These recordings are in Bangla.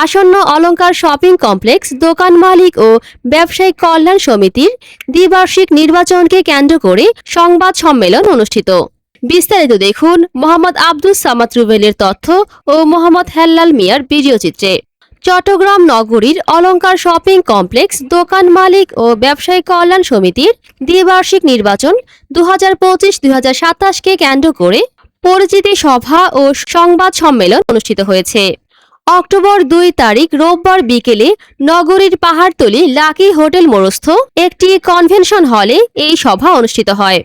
আসন্ন অলংকার শপিং কমপ্লেক্স দোকান মালিক ও ব্যবসায়িক কল্যাণ সমিতির দ্বিবার্ষিক নির্বাচনকে কেন্দ্র করে সংবাদ সম্মেলন অনুষ্ঠিত। বিস্তারিত দেখুন মোহাম্মদ আব্দুস সামাদ রুবেলের তথ্য ও মোহাম্মদ হেল্লাল মিয়ার ভিডিও চিত্রে। চট্টগ্রাম নগরীর অলংকার শপিং কমপ্লেক্স দোকান মালিক ও ব্যবসায়িক কল্যাণ সমিতির দ্বিবার্ষিক নির্বাচন 2025-2027 কে কেন্দ্র করে পরিচিতি সভা ও সংবাদ সম্মেলন অনুষ্ঠিত হয়েছে। অক্টোবর 2 তারিখ রোববার বিকেলে নগরীর পাহাড়তলী লাকি হোটেল মোড়স্থ একটি কনভেনশন হলে এই সভা অনুষ্ঠিত হয়।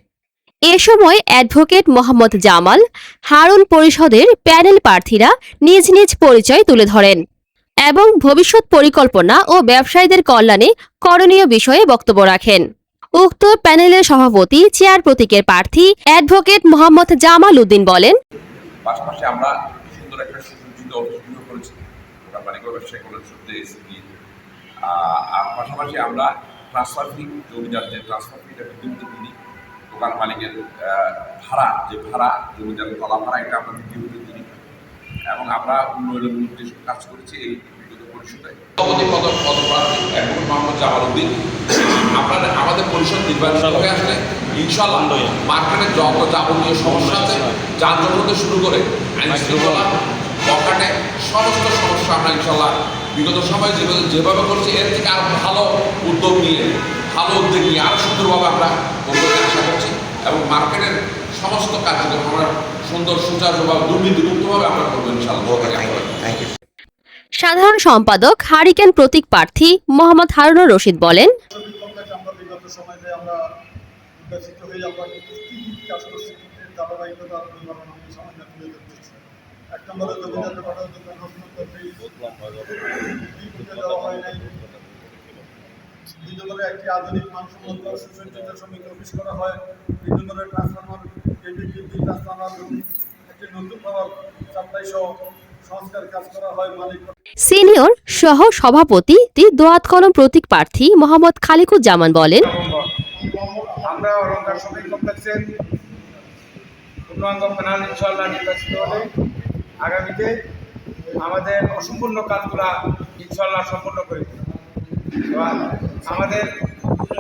এ সময় অ্যাডভোকেট মোহাম্মদ জামাল, হারুন পরিষদের প্যানেল প্রার্থীরা নিজ নিজ পরিচয় তুলে ধরেন এবং ভবিষ্যৎ পরিকল্পনা ও ব্যবসায়ীদের কল্যাণে করণীয় বিষয়ে বক্তব্য রাখেন। উক্ত প্যানেলের সভাপতি চেয়ার প্রতীকের প্রার্থী অ্যাডভোকেট মোহাম্মদ জামাল উদ্দিন বলেন, পাশাপাশি আমরা সুন্দর একটা সুসজ্জিত অফিস করেছি বাণিজ্য ব্যবসায়ী কল্যাণ সমিতি এসপি। আর পাশাপাশি আমরা ট্রান্সফার ফি, জমিদার যে ট্রান্সফার ফিটা কিন্তু দিই, দোকান মালিকের ভাড়া, যে ভাড়া জমিদার তলা ভাড়া, এটা আমরা দ্বিতীয় দিই এবং আমরা উন্নয়নের উদ্দেশ্যে কাজ করেছি এই বিগত পরিষদে। সভাপতি পদপ্রার্থী অ্যাডভোকেট মোহাম্মদ জামাল উদ্দিন। আমাদের পরিষদ নির্বাচিত হয়ে আসলে ইনশাআল্লাহ মার্কেটের যত যাবতীয় সমস্যা আছে, যানজট হতে শুরু করে আইন শৃঙ্খলা, পকেটে সমস্ত সমস্যা আমরা ইনশাআল্লাহ বিগত সময় যেভাবে করছি এর থেকে আরো ভালো উদ্যোগ নিয়ে আরো সুন্দরভাবে আমরা করতে আশা করছি এবং মার্কেটের সমস্ত কার্যক্রম আমরা সুন্দর সুচারুভাবে দুর্নীতিমুক্তভাবে আমরা করবো ইনশাআল্লাহ। সাধারণ সম্পাদক হারিকেন প্রতীক প্রার্থী মোহাম্মদ হারুনুর রশিদ বলেন, একটি আধুনিক মানসম্মত সুসজ্জিত শ্রমিক অফিস করা হয়। বিদ্যুতের ট্রান্সফরমার, ট্রান্সফরমার, একটি নতুন ভবন সাপ্লাই সহ সংস্কার কাজ করা হয়। সিনিয়র সহ সভাপতি দোয়াত কলম প্রতীক প্রার্থী মোহাম্মদ খালিকুজ্জামান বলেন, আমরা অলংকার শপিং কমপ্লেক্সের পূর্ণাঙ্গ প্যানেল ইনশাআল্লাহ নির্বাচিত হলে আগামীতে আমাদের অসম্পূর্ণ কাজগুলা ইনশাআল্লাহ সম্পূর্ণ করে দেব। আমাদের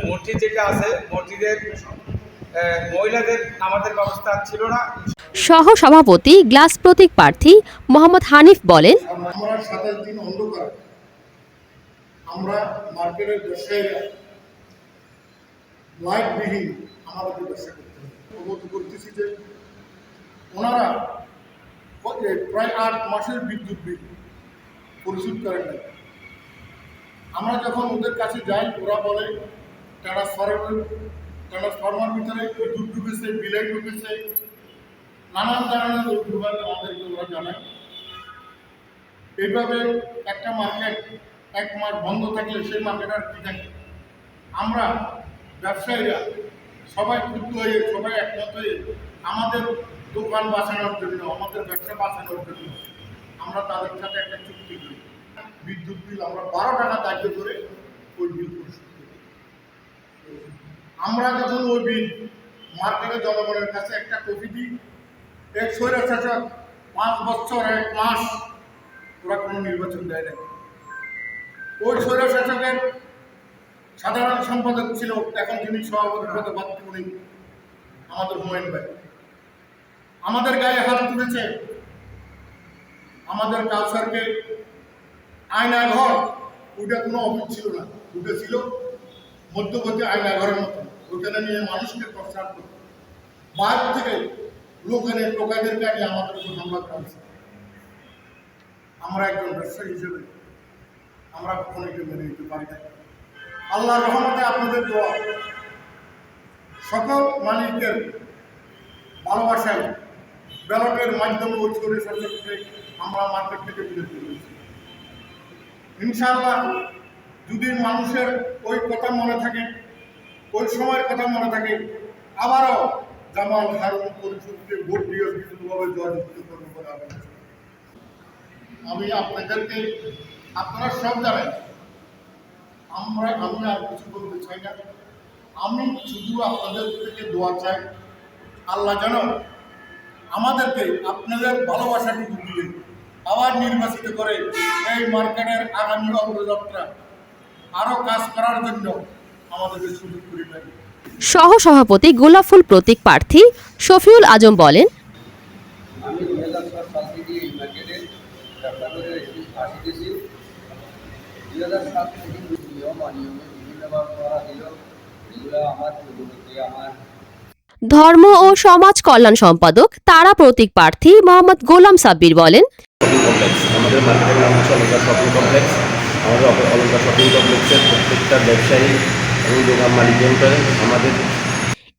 মসজিদ যেটা আছে, মসজিদের মহিলাদের আমাদের ব্যবস্থা ছিল না। সহ সভাপতি গ্লাস প্রতীক প্রার্থী মোহাম্মদ হানিফ বলেন, আমরা 27 দিন অন্ধকার, আমরা মার্কেটের ব্যবসায়ীরা লাইটবিহীন আমাদের ব্যবসা করতে হবে। করতেছি যে ওনারা প্রায় 8 মাসের বিদ্যুৎ বিল পরিশোধ করেন না। আমরা যখন ওদের কাছে যাই, ওরা বলে ট্রান্সফরমার ভিতরে বিদ্যুৎ ঢুকেছে, বিলাই ঢুকেছে, নানান ধরনের অভিযোগ আমাদেরকে ওরা জানায়। এইভাবে একটা মার্কেট 1 মাস বন্ধ থাকলে সেই মার্কেট আর কি থাকে। আমরা ব্যবসায়ীরা সবাই ক্ষুব্ধ হয়ে, সবাই একমত হয়ে আমাদের দোকান বাঁচানোর জন্য, আমাদের ব্যবসা বাঁচানোর জন্য আমরা তাদের সাথে একটা চুক্তি করি। বিদ্যুৎ বিল আমরা 12 টাকা ধার্য করে ওই বিল পরিশোধ করি। আমরা যখন ওই বিল মার্কেটের জনগণের কাছে একটা কপি দিই, এক স্বৈরাচার 5 বছর 1 মাস ওরা কোনো নির্বাচন দেয় না। ওই স্বৈরাচারের সাধারণ সম্পাদক ছিল, এখন যিনি সভাপতি পদে বাধ্যমূল আমাদের হুমায়ুন ভাই, আমাদের গায়ে হাত তুলেছে। আমাদের কালচারকে আয়নাঘর, ওইটা কোনো অফিস ছিল না, ওটা ছিল মধ্যবর্তী আয়নাঘরের মতো। ওখানে নিয়ে মানুষকে প্রচার করত, বাইরে থেকে লোকের টোকাইদেরকে আগে আমাদের উপর হামলা করেছে। আমরা একজন ব্যবসায়ী হিসেবে আমরা কখনো এটা মেনে নিতে পারি না। আল্লাহর রহমতে আপনাদের দোয়া, সকল মালিকদের ভালোবাসায় ব্যালটের মাধ্যমে ওই করে আমরা মার্কেট থেকে বিরত করেছি। ইনশাআল্লাহ যদি মানুষের ওই কথা মনে থাকে, ওই সময়ের কথা মনে থাকে, আবারও জামাল হারুন পরিষদকে ভোট দিয়ে বিভিন্নভাবে জয়যুক্ত করবো বলে আমি আপনাদেরকে, আপনারা সব জানেন। আমি আর কিছু বলতে চাই না। আমি শুধু আপনাদের থেকে দোয়া চাই, আল্লাহ যেন আমাদেরকে আপনাদের ভালোবাসাটুকু দিলেন আবার নির্বাচিত করে এই মার্কেটের আগামী অগ্রযাত্রা আরো কাজ করার জন্য আমাদেরকে সুযোগ করে দেয়। সহ সভাপতি গোলাপফুল প্রতীক প্রার্থী শফিউল আজম বলেন, আমি 2007 সাল থেকে এই মার্কেটে ব্যবসা করে আসতেছি। 2007 থেকে নিয়ম অনিয়মে বিভিন্নভাবে করা দিল, এগুলো আমার পূর্ববর্তী আমার ধর্ম ও সমাজ কল্যাণ সম্পাদক তারা প্রতীক প্রার্থী মোহাম্মদ গোলাম সাব্বির বলেন, শপিং কমপ্লেক্স, আমাদের মার্কেটের নাম হচ্ছে অলঙ্কার শপিং কমপ্লেক্স। আমাদের অলঙ্কার শপিং কমপ্লেক্সের প্রত্যেকটা ব্যবসায়ী এবং দোকান মালিকগণ আমাদের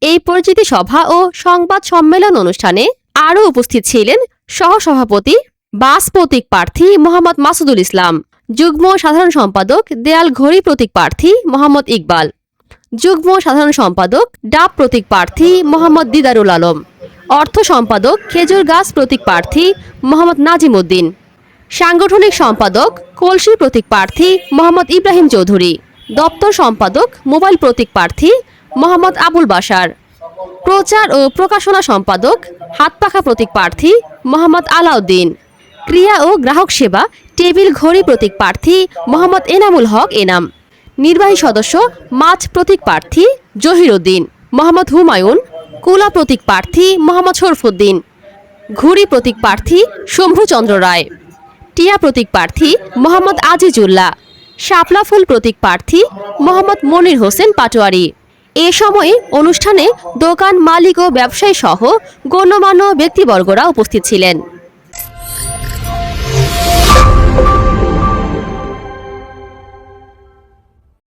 এই পরিচিতি সভা ও সংবাদ সম্মেলন অনুষ্ঠানে আরও উপস্থিত ছিলেন সহসভাপতি বাস প্রতীক প্রার্থী মোহাম্মদ মাসুদুল ইসলাম, যুগ্ম সাধারণ সম্পাদক দেয়াল ঘড়ি প্রতীক প্রার্থী মোহাম্মদ ইকবাল, যুগ্ম সাধারণ সম্পাদক ডাব প্রতীক প্রার্থী মোহাম্মদ দিদারুল আলম, অর্থ সম্পাদক খেজুর গাছ প্রতীক প্রার্থী মোহাম্মদ নাজিম উদ্দিন, সাংগঠনিক সম্পাদক কলসি প্রতীক প্রার্থী মোহাম্মদ ইব্রাহিম চৌধুরী, দপ্তর সম্পাদক মোবাইল প্রতীক প্রার্থী মোহাম্মদ আবুল বাশার, প্রচার ও প্রকাশনা সম্পাদক হাতপাখা প্রতীক প্রার্থী মোহাম্মদ আলাউদ্দিন, ক্রিয়া ও গ্রাহক সেবা টেবিল ঘড়ি প্রতীক প্রার্থী মোহাম্মদ এনামুল হক এনাম, নির্বাহী সদস্য মাছ প্রতীক প্রার্থী জহিরুদ্দিন, মোহাম্মদ হুমায়ুন, কুলা প্রতীক প্রার্থী মোহাম্মদ শরফুদ্দিন, ঘুড়ি প্রতীক প্রার্থী শম্ভুচন্দ্র রায়, টিয়া প্রতীক প্রার্থী মোহাম্মদ আজিজুল্লাহ, শাপলা ফুল প্রতীক প্রার্থী মোহাম্মদ মনির হোসেন পাটোয়ারি। এ সময়ে অনুষ্ঠানে দোকান মালিক ও ব্যবসায়ী সহ গণ্যমান্য ব্যক্তিবর্গরা উপস্থিত ছিলেন।